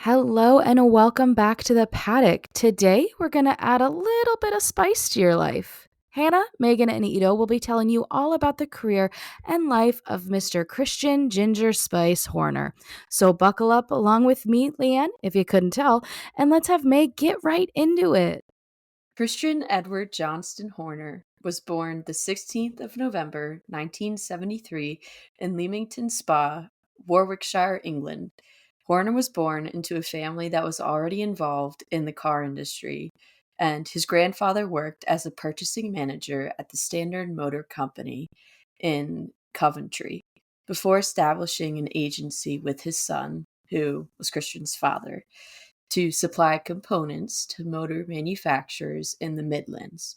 Hello and welcome back to the paddock. Today, we're going to add a little bit of spice to your life. Hanna, Meghan, and Edo will be telling you all about the career and life of Mr. Christian Ginger Spice Horner. So buckle up along with me, LeAnne, if you couldn't tell, and let's have Meg get right into it. Christian Edward Johnston Horner was born the 16th of November 1973 in Leamington Spa, Warwickshire, England. Horner was born into a family that was already involved in the car industry, and his grandfather worked as a purchasing manager at the Standard Motor Company in Coventry before establishing an agency with his son, who was Christian's father, to supply components to motor manufacturers in the Midlands.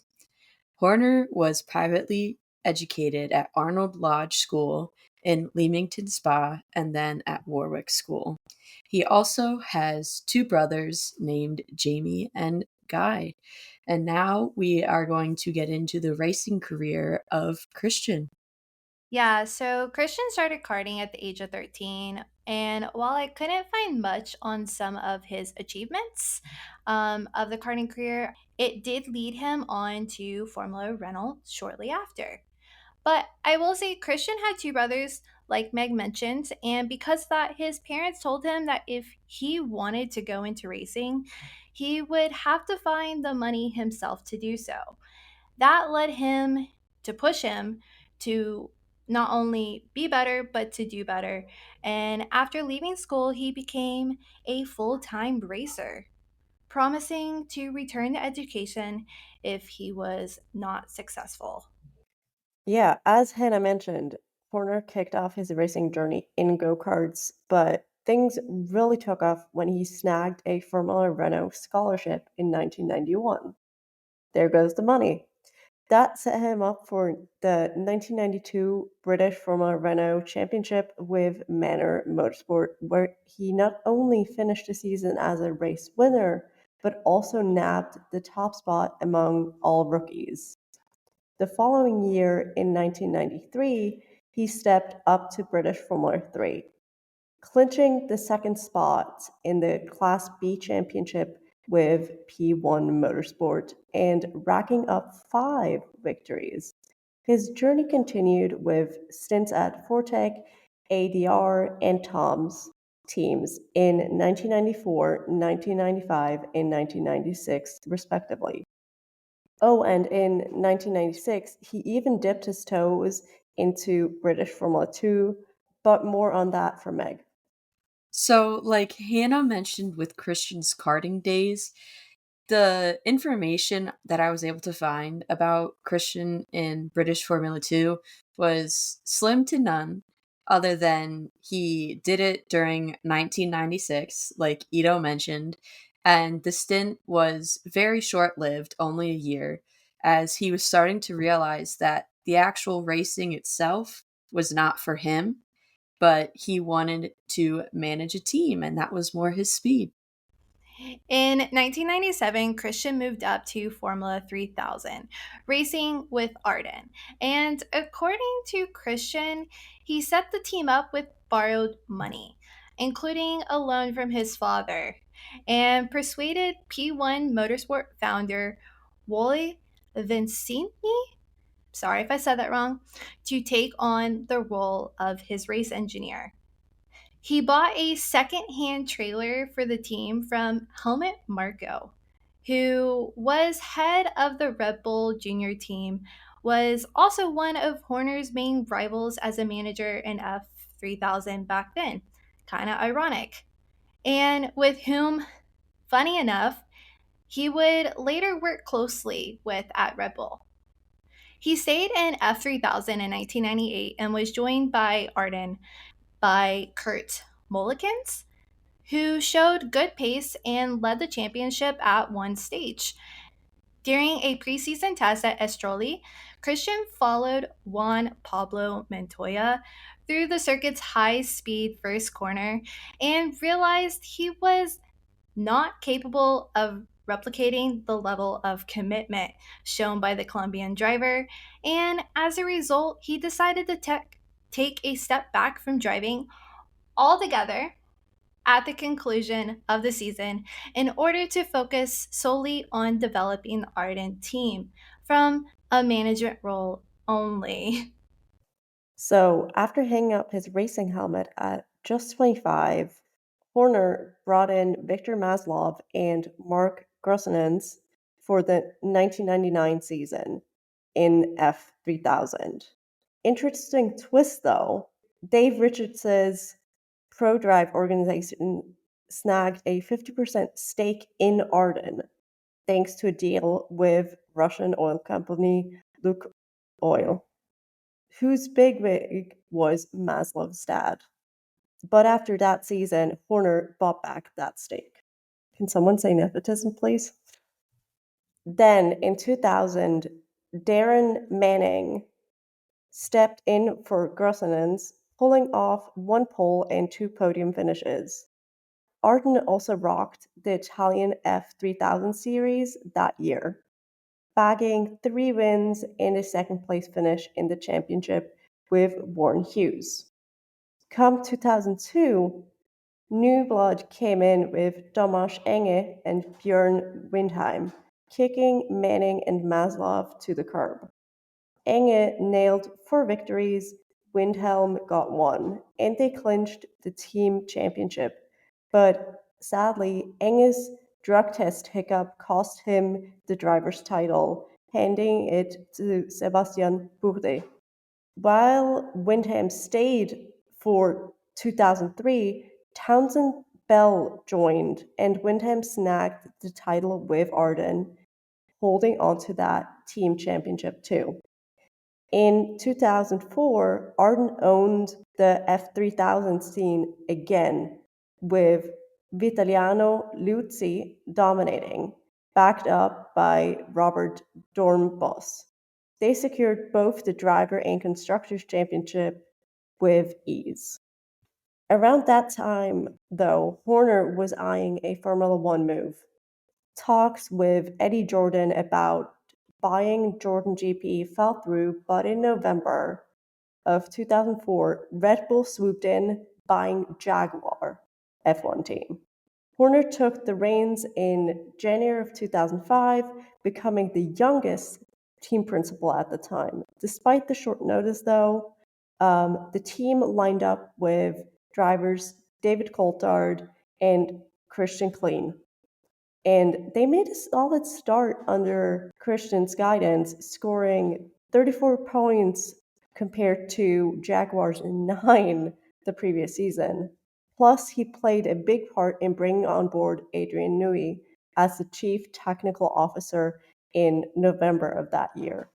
Horner was privately educated at Arnold Lodge School in Leamington Spa and then at Warwick School. He also has two brothers named Jamie and Guy. And now we are going to get into the racing career of Christian. Yeah, so Christian started karting at the age of 13. And while I couldn't find much on some of his achievements of the karting career, it did lead him on to Formula Renault shortly after. But I will say Christian had two brothers, like Meg mentioned, and because of that, his parents told him that if he wanted to go into racing, he would have to find the money himself to do so. That led him to push him to not only be better, but to do better. And after leaving school, he became a full time racer, promising to return to education if he was not successful. Yeah, as Hannah mentioned, Horner kicked off his racing journey in go-karts, but things really took off when he snagged a Formula Renault scholarship in 1991. There goes the money. That set him up for the 1992 British Formula Renault Championship with Manor Motorsport, where he not only finished the season as a race winner, but also nabbed the top spot among all rookies. The following year, in 1993, he stepped up to British Formula 3, clinching the second spot in the Class B Championship with P1 Motorsport and racking up 5 victories. His journey continued with stints at Fortec, ADR, and Tom's teams in 1994, 1995, and 1996, respectively. Oh, and in 1996, he even dipped his toes into British Formula 2, but more on that for Meg. So, like Hannah mentioned with Christian's karting days, the information that I was able to find about Christian in British Formula 2 was slim to none, other than he did it during 1996, like Ito mentioned, and the stint was very short lived, only a year, as he was starting to realize that the actual racing itself was not for him, but he wanted to manage a team, and that was more his speed. In 1997, Christian moved up to Formula 3000, racing with Arden. And according to Christian, he set the team up with borrowed money, including a loan from his father, and persuaded P1 Motorsport founder Wally Vincini, sorry if I said that wrong, to take on the role of his race engineer. He bought a second-hand trailer for the team from Helmut Marko, who was head of the Red Bull Junior team, was also one of Horner's main rivals as a manager in F3000 back then. Kind of ironic. And with whom, funny enough, he would later work closely with at Red Bull. He stayed in F3000 in 1998 and was joined by Arden by Kurt Mullikins, who showed good pace and led the championship at one stage. During a preseason test at Estroli, Christian followed Juan Pablo Montoya through the circuit's high speed first corner and realized he was not capable of replicating the level of commitment shown by the Colombian driver, and as a result, he decided to take a step back from driving altogether at the conclusion of the season in order to focus solely on developing the Arden team from a management role only. So, after hanging up his racing helmet at just 25, Horner brought in Victor Maslov and Mark Grossenens for the 1999 season in F3000. Interesting twist though, Dave Richards' pro-drive organization snagged a 50% stake in Arden thanks to a deal with Russian oil company Lukoil, whose bigwig was Maslov's dad. But after that season, Horner bought back that stake. Can someone say nepotism, please? Then in 2000, Darren Manning stepped in for Grossenens, pulling off one pole and two podium finishes. Arden also rocked the Italian F3000 series that year, bagging 3 wins and a second place finish in the championship with Warren Hughes. Come 2002, new blood came in with Tomasz Enge and Björn Windheim, kicking Manning and Maslov to the curb. Enge nailed 4 victories, Windhelm got 1, and they clinched the team championship. But sadly, Enge's drug test hiccup cost him the driver's title, handing it to Sebastian Bourdais. While Windham stayed for 2003, Townsend Bell joined, and Windham snagged the title with Arden, holding on to that team championship too. In 2004, Arden owned the F3000 scene again, with Vitaliano Liuzzi dominating, backed up by Robert Dornbos. They secured both the driver and constructors championship with ease. Around that time, though, Horner was eyeing a Formula One move. Talks with Eddie Jordan about buying Jordan GP fell through, but in November of 2004, Red Bull swooped in, buying Jaguar F1 team. Horner took the reins in January of 2005, becoming the youngest team principal at the time. Despite the short notice, though, the team lined up with drivers David Coulthard and Christian Klein. And they made a solid start under Christian's guidance, scoring 34 points compared to Jaguars' 9 the previous season. Plus, he played a big part in bringing on board Adrian Newey as the chief technical officer in November of that year.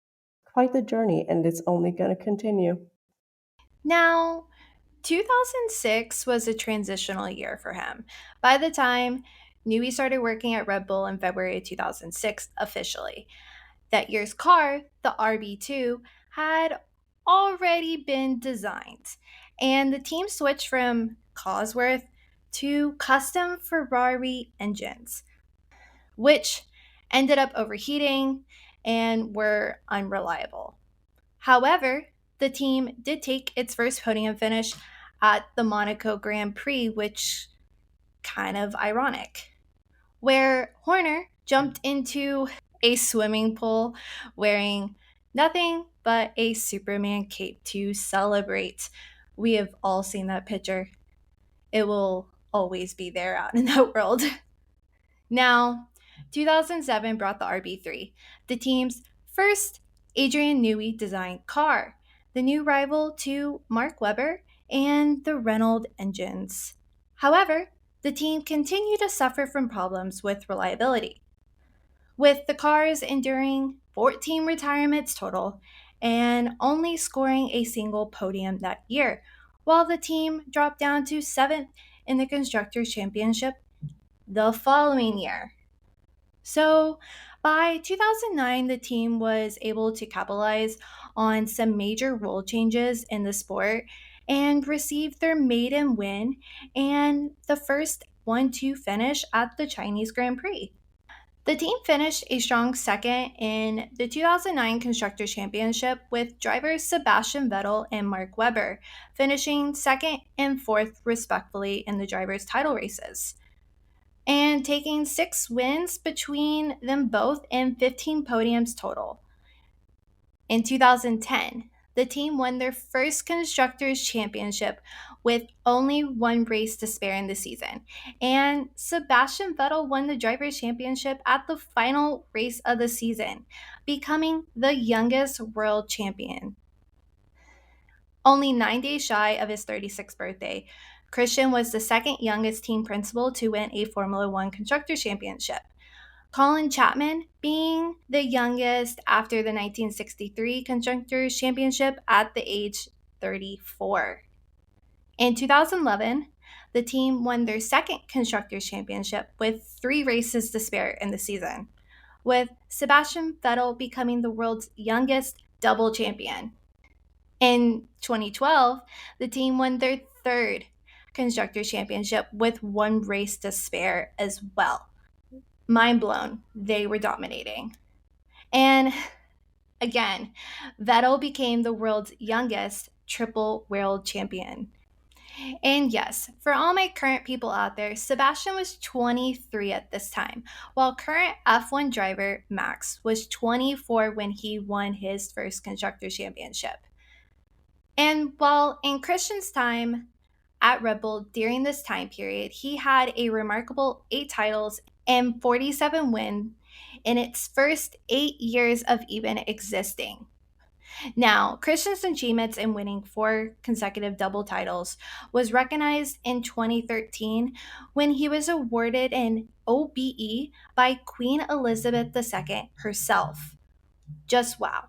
Quite the journey, and it's only going to continue. Now, 2006 was a transitional year for him. By the time Newey started working at Red Bull in February 2006 officially, that year's car, the RB2, had already been designed, and the team switched from Cosworth to custom Ferrari engines, which ended up overheating and were unreliable. However, the team did take its first podium finish at the Monaco Grand Prix, which kind of ironic, where Horner jumped into a swimming pool wearing nothing but a Superman cape to celebrate. We have all seen that picture. It will always be there out in the world. Now, 2007 brought the RB3, the team's first Adrian Newey designed car, the new rival to Mark Webber and the Renault engines. However, the team continued to suffer from problems with reliability, with the cars enduring 14 retirements total and only scoring a single podium that year, while the team dropped down to 7th in the Constructors' Championship the following year. So, by 2009, the team was able to capitalize on some major rule changes in the sport and received their maiden win and the first 1-2 finish at the Chinese Grand Prix. The team finished a strong second in the 2009 Constructors' Championship with drivers Sebastian Vettel and Mark Webber, finishing second and fourth respectively in the drivers' title races, and taking 6 wins between them both and 15 podiums total. In 2010, the team won their first Constructors' Championship with only 1 race to spare in the season, and Sebastian Vettel won the Drivers' Championship at the final race of the season, becoming the youngest world champion. Only 9 days shy of his 36th birthday, Christian was the second youngest team principal to win a Formula One Constructors' Championship, Colin Chapman being the youngest after the 1963 Constructors' Championship at the age 34. In 2011, the team won their second Constructors' Championship with 3 races to spare in the season, with Sebastian Vettel becoming the world's youngest double champion. In 2012, the team won their third Constructors' Championship with 1 race to spare as well. Mind blown, they were dominating. And again, Vettel became the world's youngest triple world champion. And yes, for all my current people out there, Sebastian was 23 at this time, while current F1 driver Max was 24 when he won his first Constructors' Championship. And while in Christian's time at Red Bull during this time period, he had a remarkable 8 titles and 47 wins in its first 8 years of even existing. Now, Christian's achievements in winning 4 consecutive double titles was recognized in 2013 when he was awarded an OBE by Queen Elizabeth II herself. Just wow.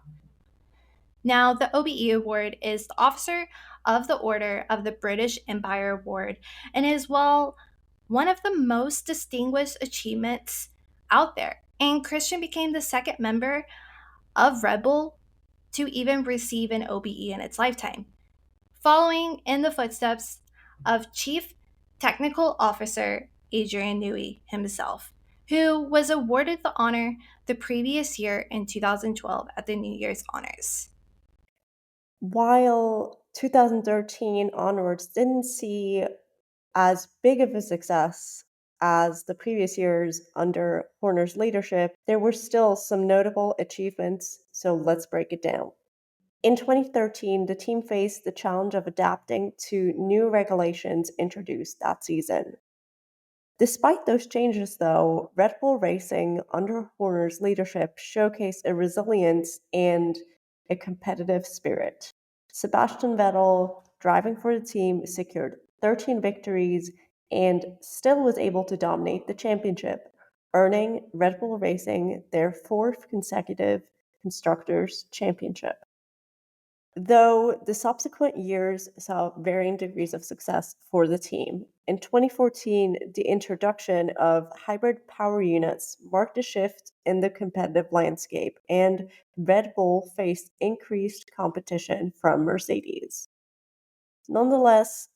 Now, the OBE award is the Officer of the Order of the British Empire Award and is, well, one of the most distinguished achievements out there. And Christian became the second member of Red Bull to even receive an OBE in its lifetime, following in the footsteps of Chief Technical Officer Adrian Newey himself, who was awarded the honor the previous year in 2012 at the New Year's Honors. While 2013 onwards didn't see as big of a success as the previous years under Horner's leadership, there were still some notable achievements, so let's break it down. In 2013, the team faced the challenge of adapting to new regulations introduced that season. Despite those changes, though, Red Bull Racing under Horner's leadership showcased a resilience and a competitive spirit. Sebastian Vettel, driving for the team, secured 13 victories and still was able to dominate the championship, earning Red Bull Racing their 4th consecutive Constructors' Championship. Though the subsequent years saw varying degrees of success for the team, in 2014, the introduction of hybrid power units marked a shift in the competitive landscape, and Red Bull faced increased competition from Mercedes. Nonetheless,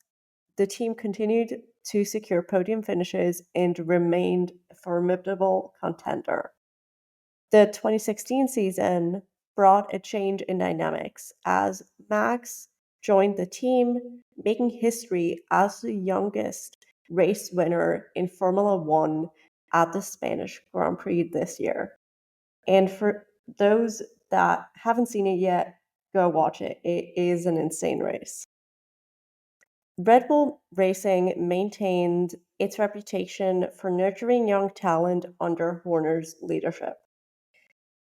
the team continued to secure podium finishes and remained a formidable contender. The 2016 season brought a change in dynamics as Max joined the team, making history as the youngest race winner in Formula One at the Spanish Grand Prix this year. And for those that haven't seen it yet, go watch it. It is an insane race. Red Bull Racing maintained its reputation for nurturing young talent under Horner's leadership.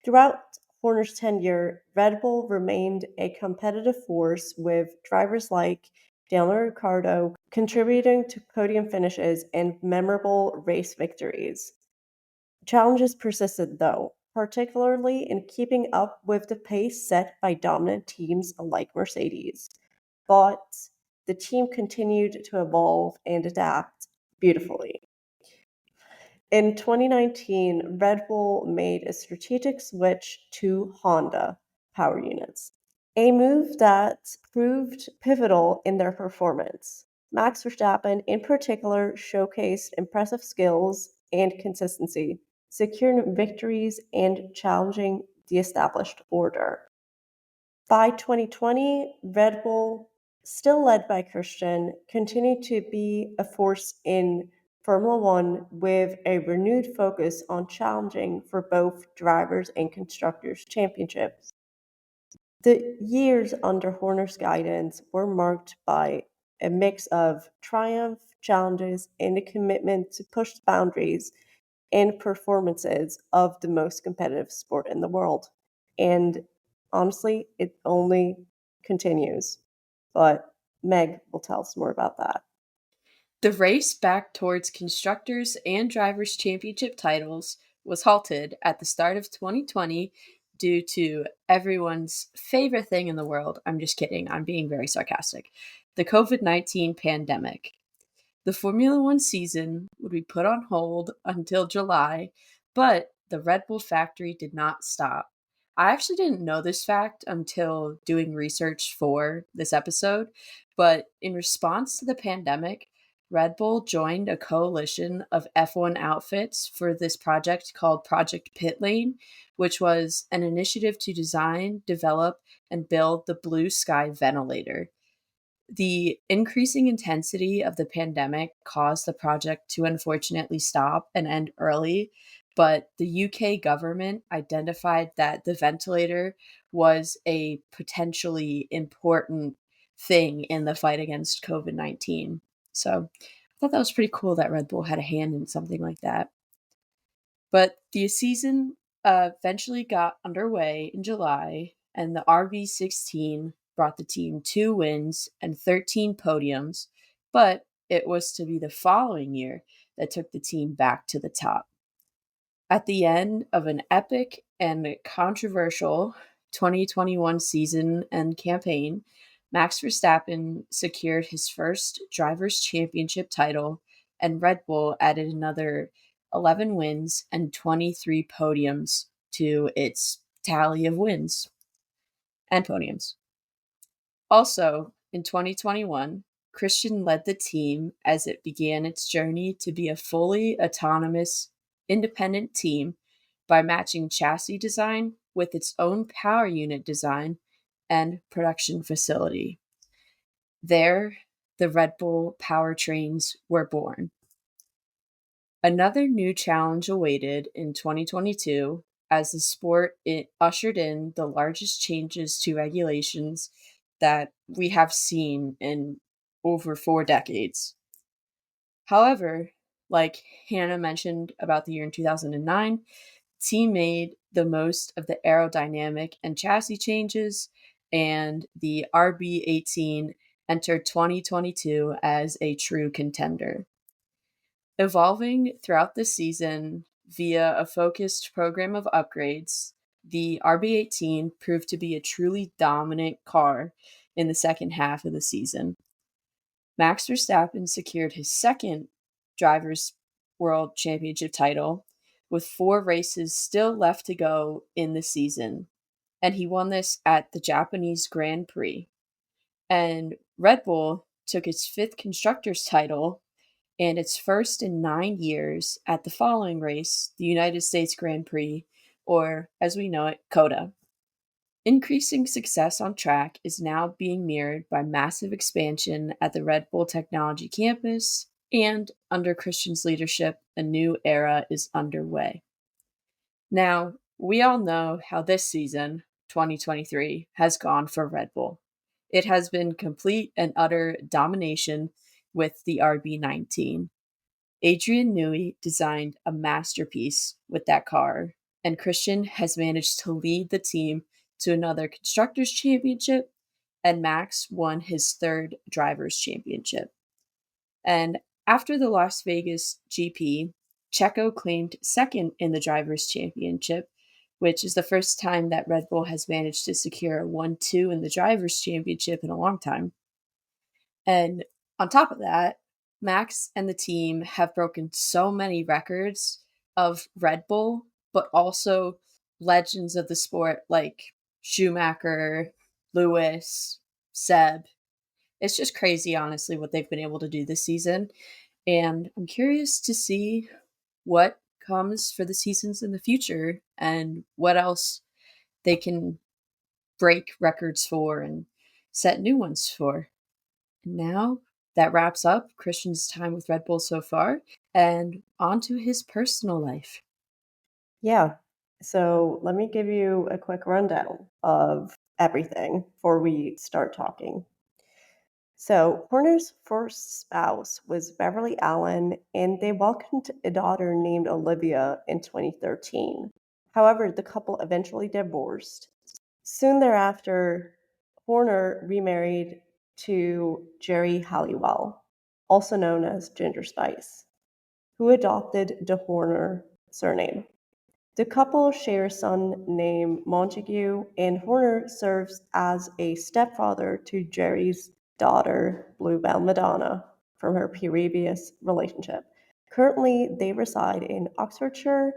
Throughout Horner's tenure, Red Bull remained a competitive force with drivers like Daniel Ricciardo contributing to podium finishes and memorable race victories. Challenges persisted, though, particularly in keeping up with the pace set by dominant teams like Mercedes. But the team continued to evolve and adapt beautifully. In 2019, Red Bull made a strategic switch to Honda power units, a move that proved pivotal in their performance. Max Verstappen, in particular, showcased impressive skills and consistency, securing victories and challenging the established order. By 2020, Red Bull, still led by Christian, continued to be a force in Formula One with a renewed focus on challenging for both drivers and constructors' championships. The years under Horner's guidance were marked by a mix of triumph, challenges, and a commitment to push the boundaries and performances of the most competitive sport in the world. And honestly, it only continues. But Meg will tell us more about that. The race back towards constructors and drivers' championship titles was halted at the start of 2020 due to everyone's favorite thing in the world. I'm just kidding. I'm being very sarcastic. The COVID-19 pandemic. The Formula One season would be put on hold until July, but the Red Bull factory did not stop. I actually didn't know this fact until doing research for this episode, but in response to the pandemic, Red Bull joined a coalition of F1 outfits for this project called Project Pit Lane, which was an initiative to design, develop, and build the Blue Sky ventilator. The increasing intensity of the pandemic caused the project to unfortunately stop and end early, but the UK government identified that the ventilator was a potentially important thing in the fight against COVID-19. So I thought that was pretty cool that Red Bull had a hand in something like that. But the season eventually got underway in July, and the RB16 brought the team 2 wins and 13 podiums, but it was to be the following year that took the team back to the top. At the end of an epic and controversial 2021 season and campaign, Max Verstappen secured his first Drivers' Championship title, and Red Bull added another 11 wins and 23 podiums to its tally of wins and podiums. Also, in 2021, Christian led the team as it began its journey to be a fully autonomous, independent team by matching chassis design with its own power unit design and production facility. There, the Red Bull powertrains were born. Another new challenge awaited in 2022 as the sport ushered in the largest changes to regulations that we have seen in over 4 decades. However, like Hanna mentioned about the year in 2009, team made the most of the aerodynamic and chassis changes, and the RB18 entered 2022 as a true contender. Evolving throughout the season via a focused program of upgrades, the RB18 proved to be a truly dominant car in the second half of the season. Max Verstappen secured his second Drivers' World Championship title with 4 races still left to go in the season, and he won this at the Japanese Grand Prix. And Red Bull took its 5th Constructors' title and its first in 9 years at the following race, the United States Grand Prix, or as we know it, COTA. Increasing success on track is now being mirrored by massive expansion at the Red Bull Technology Campus, and under Christian's leadership, a new era is underway. Now, we all know how this season, 2023, has gone for Red Bull. It has been complete and utter domination with the RB19. Adrian Newey designed a masterpiece with that car, and Christian has managed to lead the team to another Constructors' Championship, and Max won his 3rd Drivers' Championship. And after the Las Vegas GP, Checo claimed 2nd in the Drivers' Championship, which is the first time that Red Bull has managed to secure a 1-2 in the Drivers' Championship in a long time. And on top of that, Max and the team have broken so many records of Red Bull, but also legends of the sport like Schumacher, Lewis, Seb. It's just crazy, honestly, what they've been able to do this season. And I'm curious to see what comes for the seasons in the future and what else they can break records for and set new ones for. And now that wraps up Christian's time with Red Bull so far, and on to his personal life. Yeah. So let me give you a quick rundown of everything before we start talking. So Horner's first spouse was Beverly Allen, and they welcomed a daughter named Olivia in 2013. However, the couple eventually divorced. Soon thereafter, Horner remarried to Jerry Halliwell, also known as Ginger Spice, who adopted the Horner surname. The couple share a son named Montague, and Horner serves as a stepfather to Jerry's daughter, Bluebell Madonna, from her previous relationship. Currently, they reside in Oxfordshire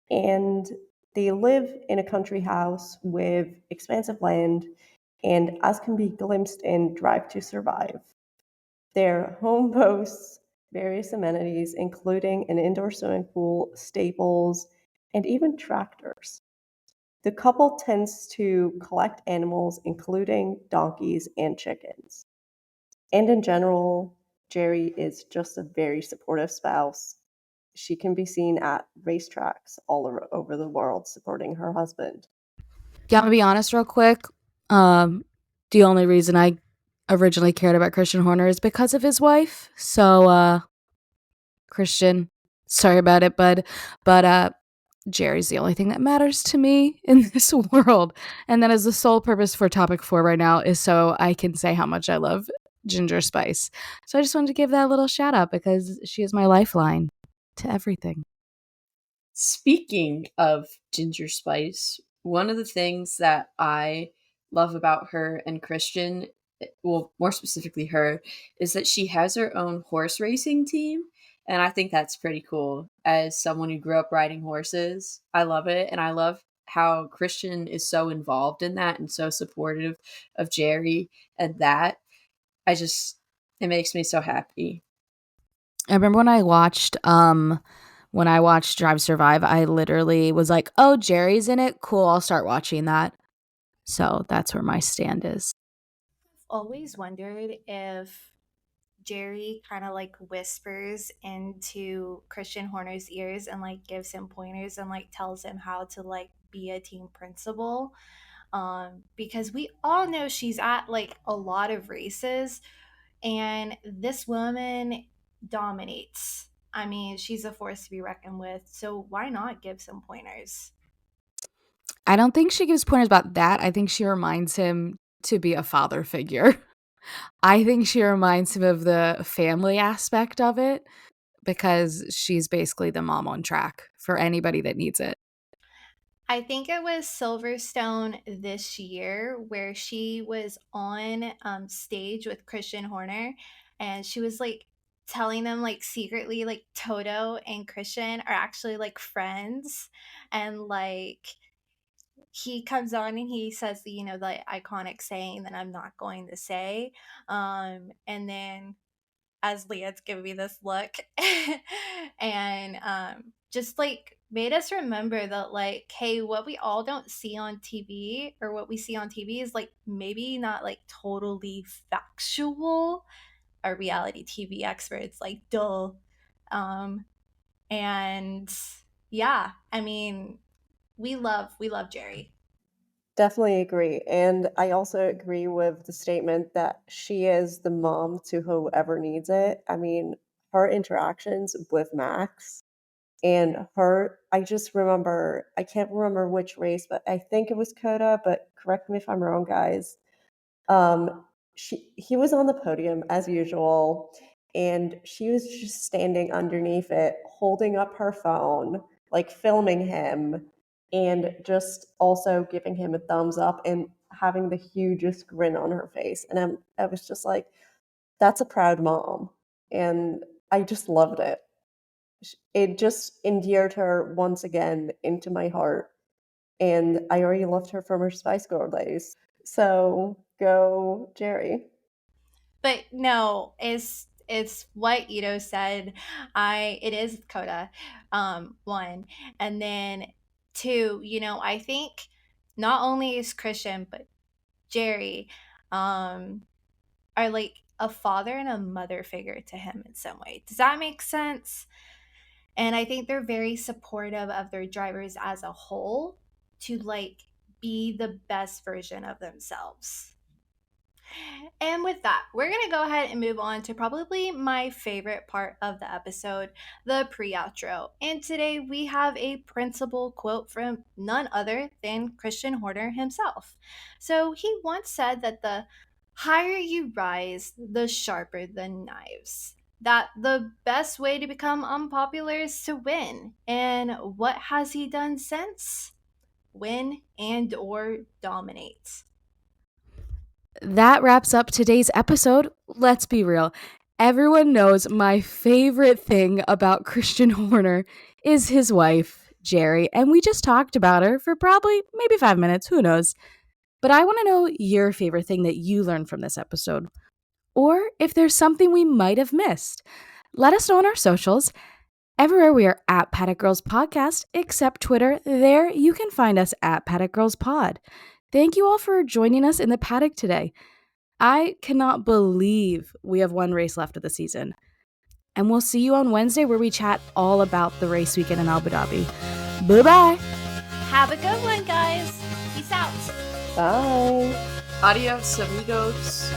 and they live in a country house with expansive land and, as can be glimpsed in Drive to Survive, their home boasts various amenities, including an indoor swimming pool, stables, and even tractors. The couple tends to collect animals, including donkeys and chickens. And in general, Jerry is just a very supportive spouse. She can be seen at racetracks all over the world supporting her husband. Yeah, I'm gonna be honest real quick. The only reason I originally cared about Christian Horner is because of his wife. So, Christian, sorry about it, bud. But Jerry's the only thing that matters to me in this world. And that is the sole purpose for topic 4 right now, is so I can say how much I love Ginger Spice. So I just wanted to give that a little shout out because she is my lifeline to everything. Speaking of Ginger Spice, one of the things that I love about her and Christian, well, more specifically her, is that she has her own horse racing team. And I think that's pretty cool. As someone who grew up riding horses, I love it. And I love how Christian is so involved in that and so supportive of Jerry and that. It makes me so happy. I remember when I watched Drive Survive, I literally was like, "Oh, Jerry's in it. Cool, I'll start watching that." So that's where my stand is. I've always wondered if Jerry kind of like whispers into Christian Horner's ears and like gives him pointers and like tells him how to like be a team principal. Because we all know she's at like a lot of races, and this woman dominates. I mean, she's a force to be reckoned with. So why not give some pointers? I don't think she gives pointers about that. I think she reminds him to be a father figure. I think she reminds him of the family aspect of it because she's basically the mom on track for anybody that needs it. I think it was Silverstone this year where she was on stage with Christian Horner, and she was like telling them like secretly like Toto and Christian are actually like friends, and like he comes on and he says the iconic saying that I'm not going to say, and then as Leah's giving me this look and just like made us remember that like, hey, what we all don't see on TV or what we see on TV is like maybe not like totally factual. Our reality TV experts like dull. um and yeah, I mean, we love Jerry. Definitely agree. And I also agree with the statement that she is the mom to whoever needs it. I mean, her interactions with Max and her, I just remember, I can't remember which race, but I think it was Coda, but correct me if I'm wrong, guys. He was on the podium as usual, and she was just standing underneath it, holding up her phone, like filming him, and just also giving him a thumbs up and having the hugest grin on her face. And I was just like, that's a proud mom, and I just loved it. It just endeared her once again into my heart, and I already loved her from her Spice Girl days. So go, Jerry. But no, is it's what Ito said. It is Coda, one, and then two. I think not only is Christian but Jerry, are like a father and a mother figure to him in some way. Does that make sense? And I think they're very supportive of their drivers as a whole to like be the best version of themselves. And with that, we're going to go ahead and move on to probably my favorite part of the episode, the pre outro. And today we have a principal quote from none other than Christian Horner himself. So he once said that the higher you rise, the sharper the knives. That the best way to become unpopular is to win. And what has he done since? Win and or dominate. That wraps up today's episode. Let's be real. Everyone knows my favorite thing about Christian Horner is his wife, Jerry, and we just talked about her for probably maybe 5 minutes, who knows. But I want to know your favorite thing that you learned from this episode, or if there's something we might have missed. Let us know on our socials. Everywhere we are at Paddock Girls Podcast, except Twitter. There you can find us at Paddock Girls Pod. Thank you all for joining us in the paddock today. I cannot believe we have one race left of the season. And we'll see you on Wednesday where we chat all about the race weekend in Abu Dhabi. Bye-bye. Have a good one, guys. Peace out. Bye. Adios, amigos.